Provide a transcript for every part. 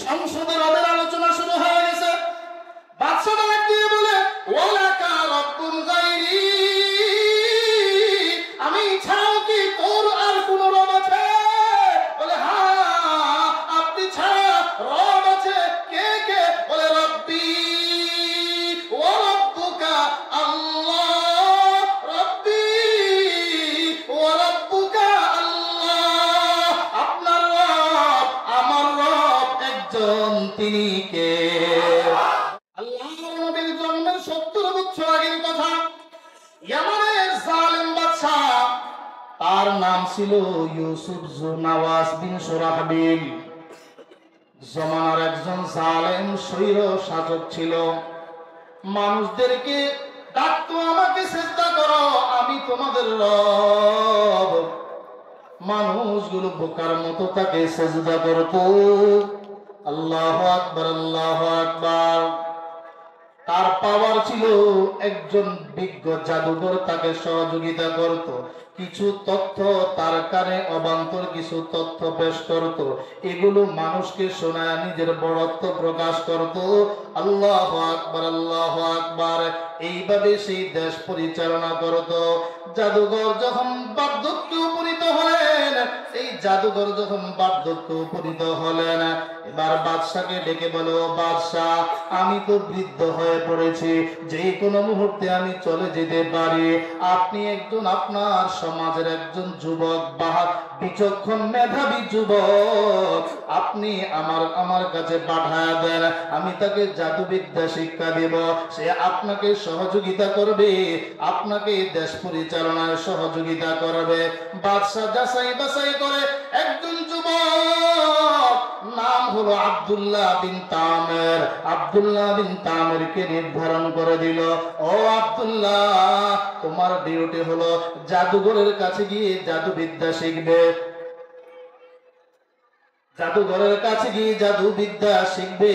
সংসদে রবের আলোচনা শুরু হয়ে গেছে। বাদশা ডাক দিয়ে বলে, ওয়ালাকা রব্বুন গায়রি, আমি ছাড়াও কি তোর আর কোন রব আছে? বলে হ্যাঁ, আপনি ছাড়া রব আছে। কে কে? বলে রব্বি ওয়া রব্বুকা আল্লাহ, রব্বি ওয়া রব্বুকা আল্লাহ। আপনার রব আমার রব একজন, তিনি কে? আল্লাহর নবীর জন্মের 70 বছর আগের কথা। ইয়ামানের জালেম বাদশা, তার নাম ছিল ইউসুফ জুনাওয়াস বিন সুরাহবিল। জমানার একজন জালেম স্বৈর শাসক ছিল। মানুষদেরকে ডাকতো, আমাকে সিজদা করো, আমি তোমাদের রব। মানুষগুলো বোকার মতো তাকে সিজদা করত। আল্লাহু আকবার, আল্লাহু আকবার। তার পাওয়ার ছিল, একজন বিজ্ঞ জাদুঘর তাকে সহযোগিতা করত। কিছু তথ্য তার কানে অবান্তর কিছু তথ্য পেশ করত। এগুলো মানুষকে শোনায় নিজের বড়ত্ব প্রকাশ করত। আল্লাহু আকবার, আল্লাহু আকবার। এইভাবে সেই দেশ পরিচালনা করত। জাদুঘর যখন বার্ধক্যে উপনীত হলেন, এই জাদুঘর যখন বার্ধক্যে উপনীত হলেন, এবার বাদশাকে ডেকে বলো, বাদশাহ আমি তো বৃদ্ধ হয়ে পড়েছি, যে কোনো মুহূর্তে আমি চলে যেতে পারি। আপনি একজন, আপনার সমাজের একজন যুবক, বিচক্ষণ মেধাবী যুবক, আপনি আমার কাছে পাঠায় দেন, আমি তাকে জাদুবিদ্যা শিক্ষা দেব। সে আপনাকে সহযোগিতা করবে, আপনাকে দেশ পরিচালনায় সহযোগিতা করবে। বাদশা যাচাই বাছাই করে একজন যুবক, নাম হলো আব্দুল্লাহ বিন তামের। আব্দুল্লাহ বিন তামেরকে নির্ধারণ করে দিল, ও আব্দুল্লাহ, তোমার ডিউটি হলো জাদুঘরের কাছে গিয়ে জাদুবিদ্যা শিখবে। জাদুঘরের কাছে গিয়ে জাদুবিদ্যা শিখবে,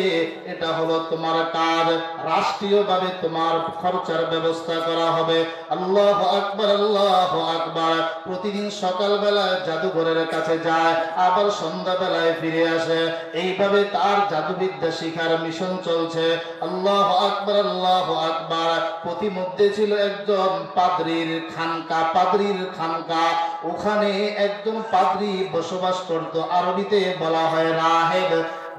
এটা হলো তোমার কাজ। রাষ্ট্রীয়ভাবে তোমার খরচার ব্যবস্থা করা হবে। আল্লাহু আকবার, আল্লাহু আকবার। প্রতিদিন সকালবেলায় জাদুঘরের কাছে যায়, আবার সন্ধ্যাবেলায় ফিরে আসে। এইভাবে তার জাদুবিদ্যা শিখার মিশন চলছে। আল্লাহু আকবার, আল্লাহু আকবার। প্রতিমধ্যে ছিল একজন পাদ্রীর খানকা। ওখানে একজন পাদ্রী বসবাস করত। আরবিতে বলা হয় রাহেব,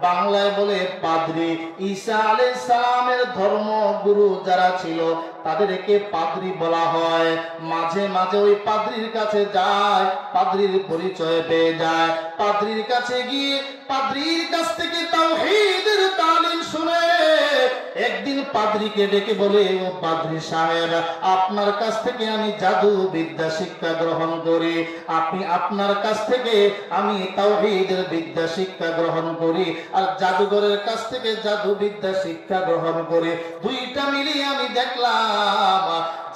বাংলায় বলে পাদ্রী। ঈসা আলাইহিস সালামের ধর্মগুরু যারা ছিল তাদেরকে পাদ্রী বলা হয়। মাঝে মাঝে ওই পাদ্রীর কাছে যায়, পাদ্রীর পরিচয় পেয়ে যায়। পাদ্রীর কাছে গিয়ে পাদ্রীর কাছ থেকে তাওহীদের তালিম শুনে একদিন পাদ্রীকে ডেকে বলে, ও পাদ্রী সাহেব, আপনার কাছ থেকে আমি জাদু বিদ্যা শিক্ষা গ্রহণ করি। আপনার কাছ থেকে আমি তাওহীদের বিদ্যা শিক্ষা গ্রহণ করি, আর জাদুঘরের কাছ থেকে জাদু বিদ্যা শিক্ষা গ্রহণ করি। দুইটা মিলিয়ে আমি দেখলাম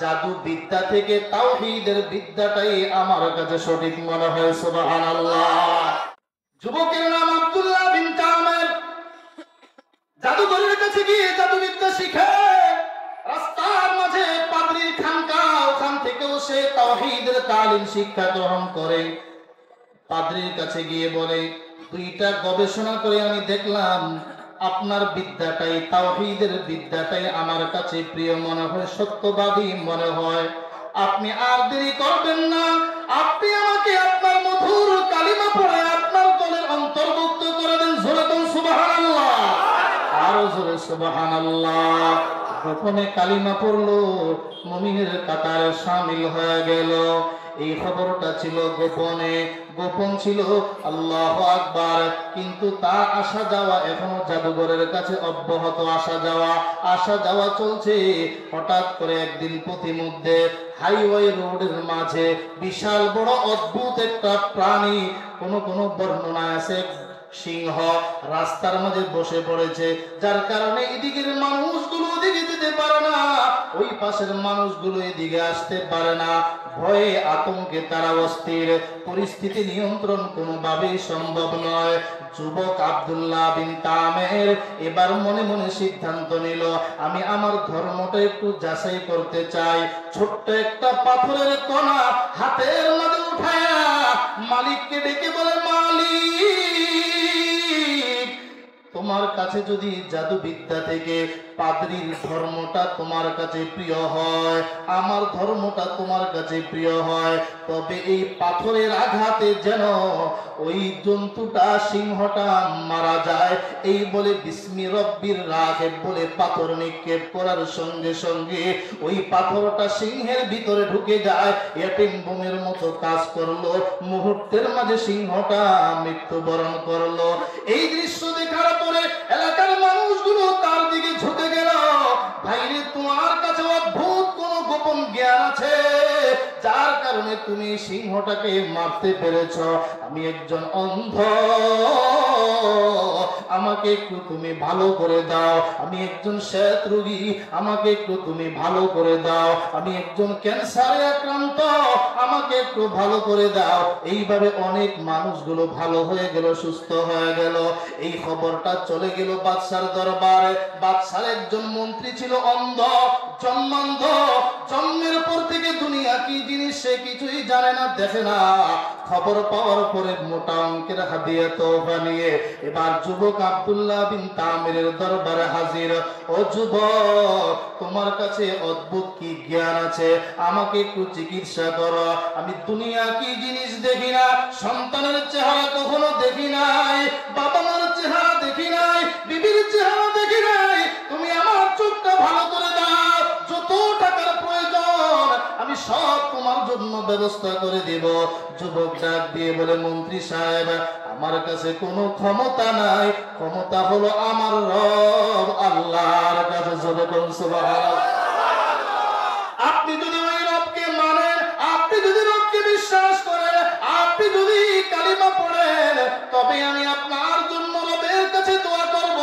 জাদু বিদ্যা থেকে তাওহীদের বিদ্যাটাই আমার কাছে সঠিক মনে হয়। সুবহানাল্লাহ। যুবকের নাম আব্দুল্লাহ বিন তামের। জাদুঘরের কাছে গিয়ে জাদুবিদ্যা শিখে রাস্তার মাঝে পাদ্রীর খানকা, ওখান থেকেও সে তাওহীদের তালিম শিক্ষা গ্রহণ করে। পাদ্রীর কাছে গিয়ে বলে, দুইটা গবেষণা করে আমি দেখলাম আপনার বিদ্যাটাই, তাওহীদের বিদ্যাটাই আমার কাছে প্রিয় মনে হয়, সত্যবাদী মনে হয়। আপনি আর দেরি করবেন না, আপনি আমাকে আপনার মধুর কালিমা পড়ে আপনার দলের অন্তর্ভুক্ত করে দেন। জোরে বলুন সুবহানাল্লাহ, আরো জোরে সুবহানাল্লাহ। গোপনে কালিমা পড়লো, মুমিনের কাতারে শামিল হয়ে গেল। এই খবরটা ছিল গোপন ছিল। আল্লাহু আকবার। কিন্তু তার আসা যাওয়া এখনো জাদুঘরের কাছে অব্যাহত, আসা যাওয়া চলছে। হঠাৎ করে একদিন প্রতিমধ্যে হাইওয়ে রোডের মাঝে বিশাল বড় অদ্ভুত একটা প্রাণী, কোন বর্ণনায় আছে সিংহ, রাস্তার মাঝে বসে পড়েছে, যার কারণে এদিকের মানুষগুলো ওদিকে যেতে পারে না, ওই পাশের মানুষগুলো এদিকে আসতে পারে না। ভয়ে আতঙ্কে তারা অস্থির। পরিস্থিতি নিয়ন্ত্রণ কোনোভাবেই সম্ভব নয়। যুবক আব্দুল্লাহ বিন তামের এবার মনে মনে সিদ্ধান্ত নিল, আমি আমার ধর্মটা একটু যাচাই করতে চাই। ছোট্ট একটা পাথরের কণা হাতের মাঝে উঠায়া মালিককে ডেকে বলে, মালিক, তোমার কাছে যদি জাদুবিদ্যা থেকে পাদ্রীর ধর্মটা তোমার কাছে প্রিয় হয়, আমার ধর্মটা তোমার কাছে প্রিয় হয়, তবে এই পাথরের আঘাতে যেন ওই জন্তুটা, সিংহটা মারা যায়। এই বলে বিসমি রব্বির রাহেব বলে পাথর নিক্ষেপ করার সঙ্গে সঙ্গে ওই পাথরটা সিংহের ভিতরে ঢুকে যায়। এটিম বোমের মতো কাজ করলো, মুহূর্তের মাঝে সিংহটা মৃত্যুবরণ করলো। এই দৃশ্য দেখার পরে এলাকার মানুষগুলো তার দিকে ঝুঁকে গেল। ভাইরে, তোমার কাছে অদ্ভুত কোন গোপন জ্ঞান আছে যার কারণে তুমি সিংহটাকে মারতে পেরেছ। আমি একজন অন্ধ, আমাকে একটু তুমি ভালো করে দাও। আমি একজন শ্বেত রোগী, আমাকে একটু তুমি ভালো করে দাও। আমি একজন ক্যান্সারে আক্রান্ত, আমাকে একটু ভালো করে দাও। এইভাবে অনেক মানুষগুলো ভালো হয়ে গেল, সুস্থ হয়ে গেল। এই খবরটা চলে গেল বাদশার দরবারে। বাদশার একজন মন্ত্রী ছিল অন্ধ, জন্মান্ধ, জন্মের পর থেকে দুনিয়া কি জিনিস সে কিছুই জানে না, দেখে না। খবর পাওয়ার পরে মোটা অঙ্কের হাদিয়া তোফা নিয়ে এবার যুবক আব্দুল্লাহ বিন তামিরের দরবারে হাজির। ও যুবক, তোমার কাছে অদ্ভুত কি জ্ঞান আছে, আমাকে একটু চিকিৎসা করো। আমি দুনিয়া কি জিনিস দেখি না, সন্তানের চেহারা কখনো দেখি নাই, বাবা মার চেহারা দেখি নাই, বিবির চেহারা দেখি নাই। তুমি আমার চোখটা ভালো করে দাও, যত টাকার প্রয়োজন আমি সব তোমার জন্য ব্যবস্থা করে দেব। যুবক ডাক দিয়ে বলে, মন্ত্রী সাহেব, আমার কাছে কোনো ক্ষমতা নাই, ক্ষমতা হলো আমার রব আল্লাহর কাছে। সুবহানাল্লাহ। আপনি যদি ওই রবকে মানেন, আপনি যদি রবকে বিশ্বাস করেন, আপনি যদি কালিমা পড়েন, তবে আমি আপনার জন্য রবের কাছে দোয়া করব।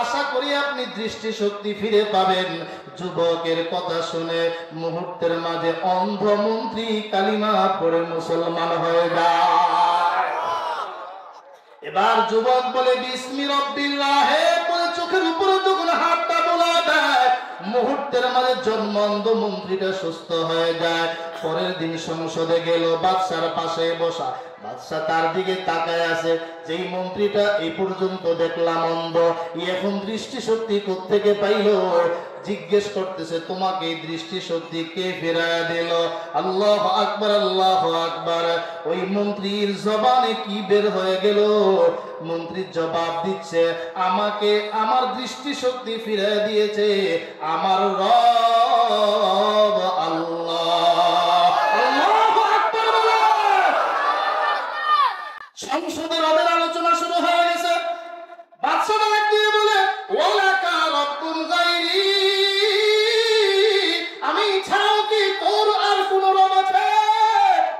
আশা করি আপনি দৃষ্টিশক্তি ফিরে পাবেন। যুবকের কথা শুনে মুহূর্তের মাঝে অন্ধ মন্ত্রী কালিমা পড়ে মুসলমান হয়ে যায়। এবার যুবক বলে বিসমি রব্বির রাহেব বলে চোখের উপরে যখন হাতটা বোলা দেয়, মুহূর্তের মাঝে জন্মান্ধ মন্ত্রীটা সুস্থ হয়ে যায়। পরের দিন সংসদে গেল, বাদশার পাশে বসা। বাদশা তার দিকে তাকায় আছে। যেই মন্ত্রীটা এই পর্যন্ত দেখলাম অন্ধ, এখন দৃষ্টিশক্তি কোত্থেকে পাইল? জিজ্ঞেস করতেছে, তোমাকে এই দৃষ্টিশক্তি কে ফেরায় দিল? আল্লাহু আকবার, আল্লাহু আকবার। ওই মন্ত্রীর জবানে কি বের হয়ে গেল? মন্ত্রী জবাব দিচ্ছে, আমাকে আমার দৃষ্টিশক্তি ফিরে দিয়েছে আমার রব আল্লাহ। আল্লাহু আকবার বলে সংসদে রবের আলোচনা শুরু হয়ে গেছে। বাদশা ডাক দিয়ে বলে, ওয়ালাকা রব্বুন গায়রি, আমি ছাড়াও কি তোর আর কোন রব আছে?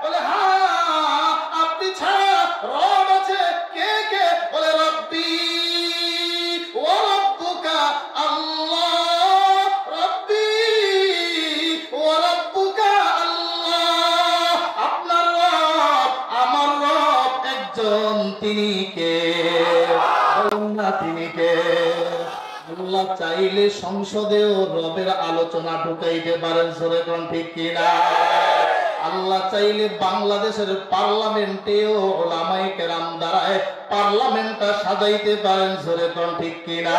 বলে, হ্যাঁ, আপনি ছাড়া রব আছে। কে কে? বলে, রব্বি ওয়া রব্বুকা আল্লাহ, রব্বি ওয়া রব্বুকা আল্লাহ। আপনার রব, আমার রব একজন, তিনি কে? তিনি কে? আল্লাহ চাইলে সংসদেও রবের আলোচনা ঢুকাইতে পারেন। জোরে কোন ঠিক কিনা? আল্লাহ চাইলে বাংলাদেশের পার্লামেন্টেও ওলামায়ে কেরাম দ্বারায় পার্লামেন্টটা সাজাইতে পারেন। জোরে কোন ঠিক কিনা?